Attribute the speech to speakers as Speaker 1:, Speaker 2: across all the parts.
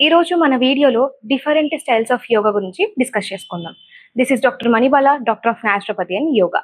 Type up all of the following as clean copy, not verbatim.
Speaker 1: ఈ రోజు మన వీడియోలో డిఫరెంట్ స్టైల్స్ ఆఫ్ యోగా గురించి డిస్కస్ చేసుకుందాం. This is doctor Manibala, doctor of naturopathy and yoga.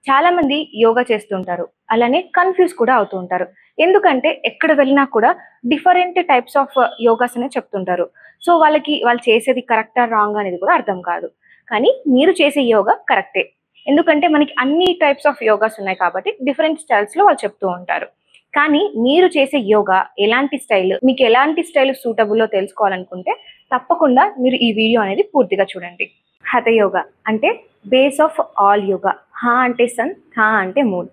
Speaker 1: చాలా మంది యోగా చేస్తుంటారు, అలానే కన్ఫ్యూజ్ కూడా అవుతూ ఉంటారు. ఎందుకంటే ఎక్కడ వెళ్ళినా కూడా డిఫరెంట్ టైప్స్ ఆఫ్ యోగాస్ అనేది చెప్తుంటారు. సో వాళ్ళు చేసేది కరెక్టా రాంగ్ అనేది కూడా అర్థం కాదు. కానీ మీరు చేసే యోగా కరెక్టే, ఎందుకంటే మనకి అన్ని టైప్స్ ఆఫ్ యోగాస్ ఉన్నాయి కాబట్టి డిఫరెంట్ స్టైల్స్ లో వాళ్ళు చెప్తూ ఉంటారు. కానీ మీరు చేసే యోగా ఎలాంటి స్టైల్, మీకు ఎలాంటి స్టైల్ సూటబుల్లో తెలుసుకోవాలనుకుంటే తప్పకుండా మీరు ఈ వీడియో అనేది పూర్తిగా చూడండి. హఠ యోగా అంటే బేస్ ఆఫ్ ఆల్ యోగా. హా అంటే సన్, థా అంటే మూన్.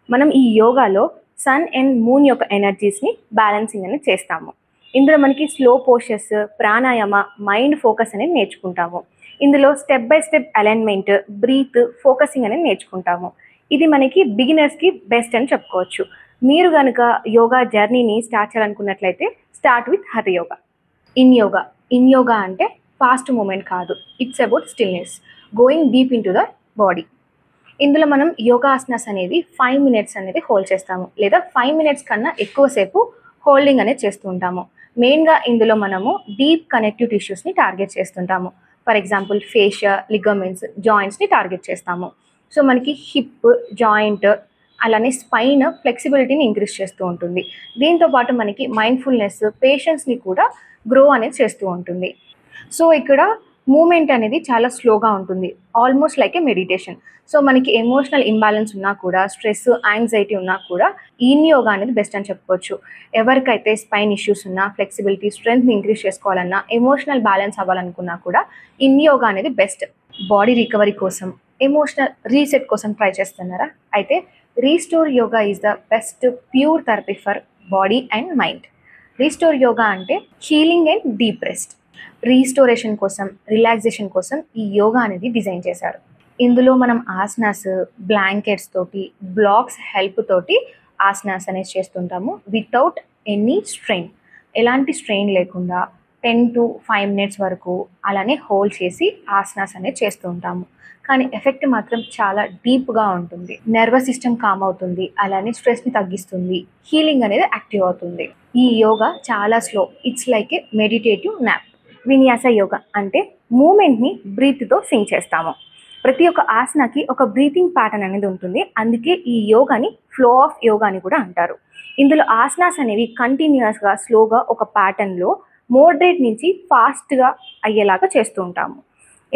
Speaker 1: మనం ఈ యోగాలో సన్ అండ్ మూన్ యొక్క ఎనర్జీస్ని బ్యాలెన్సింగ్ అనేది చేస్తాము. ఇందులో మనకి slow postures, pranayama, mind focus అనేది నేర్చుకుంటాము. ఇందులో step by step alignment, breath, focusing అనేది నేర్చుకుంటాము. ఇది మనకి బిగినర్స్కి బెస్ట్ అని చెప్పుకోవచ్చు. మీరు కనుక యోగా జర్నీని స్టార్ట్ చేయాలనుకున్నట్లయితే start with hatha yoga. Yin yoga అంటే ఫాస్ట్ మూమెంట్ కాదు, it's about stillness, going deep into the body. ఇందులో మనం యోగాసనాస్ అనేది 5 minutes అనేది హోల్డ్ చేస్తాము, లేదా 5 minutes కన్నా ఎక్కువసేపు హోల్డింగ్ అనేది చేస్తూ ఉంటాము. మెయిన్గా ఇందులో మనము డీప్ కనెక్టివ్ టిష్యూస్ని టార్గెట్ చేస్తుంటాము. ఫర్ ఎగ్జాంపుల్ ఫేషియా, లిగమెంట్స్, జాయింట్స్ని టార్గెట్ చేస్తాము. సో మనకి హిప్, జాయింట్, అలానే స్పైన్ ఫ్లెక్సిబిలిటీని ఇంక్రీజ్ చేస్తూ ఉంటుంది. దీంతోపాటు మనకి మైండ్ఫుల్నెస్, పేషెన్స్ని కూడా గ్రో అనేది చేస్తూ ఉంటుంది. సో ఇక్కడ మూమెంట్ అనేది చాలా స్లోగా ఉంటుంది, ఆల్మోస్ట్ లైక్ ఏ మెడిటేషన్. సో మనకి ఎమోషనల్ ఇంబ్యాలెన్స్ ఉన్నా కూడా, స్ట్రెస్, యాంగ్జైటీ ఉన్నా కూడా ఇన్ యోగా అనేది బెస్ట్ అని చెప్పుకోవచ్చు. ఎవరికైతే స్పైన్ ఇష్యూస్ ఉన్నా, ఫ్లెక్సిబిలిటీ, స్ట్రెంగ్త్ని ఇంక్రీజ్ చేసుకోవాలన్నా, ఎమోషనల్ బ్యాలెన్స్ అవ్వాలనుకున్నా కూడా ఇన్ యోగా అనేది బెస్ట్. బాడీ రికవరీ కోసం, ఎమోషనల్ రీసెట్ కోసం ట్రై చేస్తున్నారా? అయితే restore yoga is the best pure therapy for body and mind. Restore yoga అంటే healing and deep rest. Restoration కోసం, రిలాక్సేషన్ కోసం ఈ యోగా అనేది డిజైన్ చేశారు. ఇందులో మనం ఆసనాస్, బ్లాంకెట్స్ తోటి, బ్లాక్స్ హెల్ప్ తోటి ఆసనాస్ అనేది చేస్తుంటాము వితౌట్ ఎనీ స్ట్రెయిన్. ఎలాంటి స్ట్రెయిన్ లేకుండా 10 to 5 minutes వరకు అలానే హోల్డ్ చేసి ఆసనాస్ అనేది చేస్తూ ఉంటాము. కానీ ఎఫెక్ట్ మాత్రం చాలా డీప్గా ఉంటుంది. నర్వస్ సిస్టమ్ కామ్ అవుతుంది, అలానే స్ట్రెస్ని తగ్గిస్తుంది, హీలింగ్ అనేది యాక్టివ్ అవుతుంది. ఈ యోగా చాలా slow, it's like a meditative nap. Vinyasa yoga అంటే మూమెంట్ని బ్రీత్తో సింక్ చేస్తాము. ప్రతి ఒక్క ఆసనాకి ఒక బ్రీతింగ్ ప్యాటర్న్ అనేది ఉంటుంది, అందుకే ఈ యోగాని ఫ్లో ఆఫ్ యోగా అని కూడా అంటారు. ఇందులో ఆసనాస్ అనేవి కంటిన్యూస్గా, స్లోగా ఒక ప్యాటర్న్లో మోడరేట్ నుంచి ఫాస్ట్గా అయ్యేలాగా చేస్తూ ఉంటాము.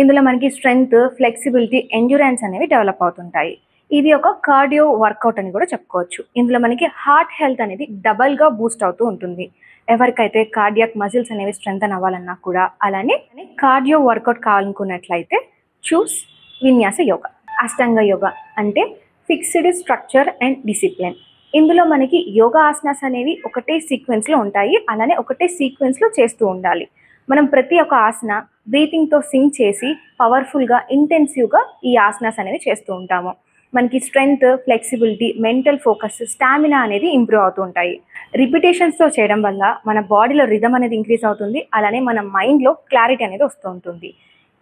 Speaker 1: ఇందులో మనకి స్ట్రెంగ్త్, ఫ్లెక్సిబిలిటీ, ఎండ్యూరెన్స్ అనేవి డెవలప్ అవుతుంటాయి. ఇది ఒక కార్డియో వర్కౌట్ అని కూడా చెప్పుకోవచ్చు. ఇందులో మనకి హార్ట్ హెల్త్ అనేది డబల్గా బూస్ట్ అవుతూ ఉంటుంది. ఎవరికైతే కార్డియాక్ మజిల్స్ అనేవి స్ట్రెంగ్తన్ అవ్వాలన్నా కూడా, అలానే కార్డియో వర్కౌట్ కావాలనుకున్నట్లయితే చూస్ విన్యాస యోగా. అష్టాంగ యోగా అంటే ఫిక్స్డ్ స్ట్రక్చర్ అండ్ డిసిప్లిన్. ఇందులో మనకి యోగా ఆసనాస్ అనేవి ఒకటే సీక్వెన్స్లో ఉంటాయి, అలానే ఒకటే సీక్వెన్స్లో చేస్తూ ఉండాలి. మనం ప్రతి ఒక్క ఆసన బ్రీతింగ్తో సింక్ చేసి పవర్ఫుల్గా, ఇంటెన్సివ్గా ఈ ఆసనాస్ అనేవి చేస్తూ ఉంటాము. మనకి strength, flexibility, mental focus, stamina అనేది ఇంప్రూవ్ అవుతూ ఉంటాయి. రిపిటేషన్స్తో చేయడం వల్ల మన బాడీలో రిథమ్ అనేది ఇంక్రీజ్ అవుతుంది, అలానే మన మైండ్లో క్లారిటీ అనేది వస్తూ ఉంటుంది.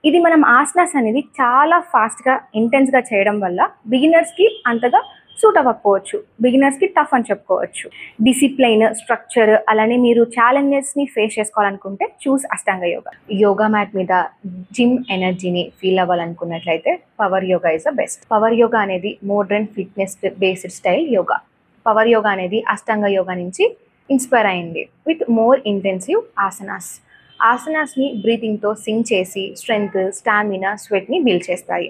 Speaker 1: ఇది మనం ఆసనాస్ అనేది చాలా ఫాస్ట్గా, ఇంటెన్స్గా చేయడం వల్ల బిగినర్స్కి అంతగా సూట్ అవ్వకపోవచ్చు, బిగినర్స్కి టఫ్ అని చెప్పుకోవచ్చు. డిసిప్లైన్, స్ట్రక్చర్, అలానే మీరు ఛాలెంజెస్ని ఫేస్ చేసుకోవాలనుకుంటే చూస్ అష్టాంగ యోగా. యోగా మ్యాట్ మీద జిమ్ ఎనర్జీని ఫీల్ అవ్వాలనుకున్నట్లయితే power yoga is the best. Power yoga అనేది modern fitness based style yoga. Power yoga అనేది అష్టాంగ యోగా నుంచి ఇన్స్పైర్ అయింది విత్ మోర్ ఇంటెన్సివ్ ఆసనాస్. ఆసనాస్ని బ్రీతింగ్తో సింక్ చేసి స్ట్రెంగ్త్, స్టామినా, స్వెట్ని బిల్డ్ చేస్తాయి.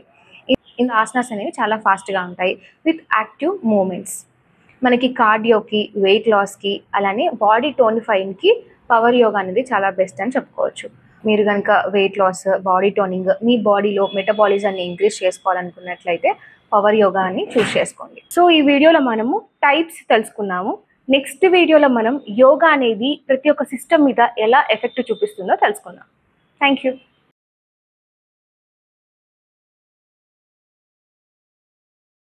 Speaker 1: ఇందులో ఆసనాస్ అనేవి చాలా ఫాస్ట్గా ఉంటాయి విత్ యాక్టివ్ మూమెంట్స్. మనకి కార్డియోకి, వెయిట్ లాస్కి, అలానే బాడీ టోనిఫైయింగ్కి పవర్ యోగా అనేది చాలా బెస్ట్ అని చెప్పుకోవచ్చు. మీరు కనుక వెయిట్ లాస్, బాడీ టోనింగ్, మీ బాడీలో మెటబాలిజాన్ని ఇంక్రీజ్ చేసుకోవాలనుకున్నట్లయితే పవర్ యోగాని చూస్ చేసుకోండి. సో ఈ వీడియోలో మనము టైప్స్ తెలుసుకున్నాము. నెక్స్ట్ వీడియోలో మనం యోగా అనేది ప్రతి ఒక్క సిస్టమ్ మీద ఎలా ఎఫెక్ట్ చూపిస్తుందో తెలుసుకుందాం. Thank you.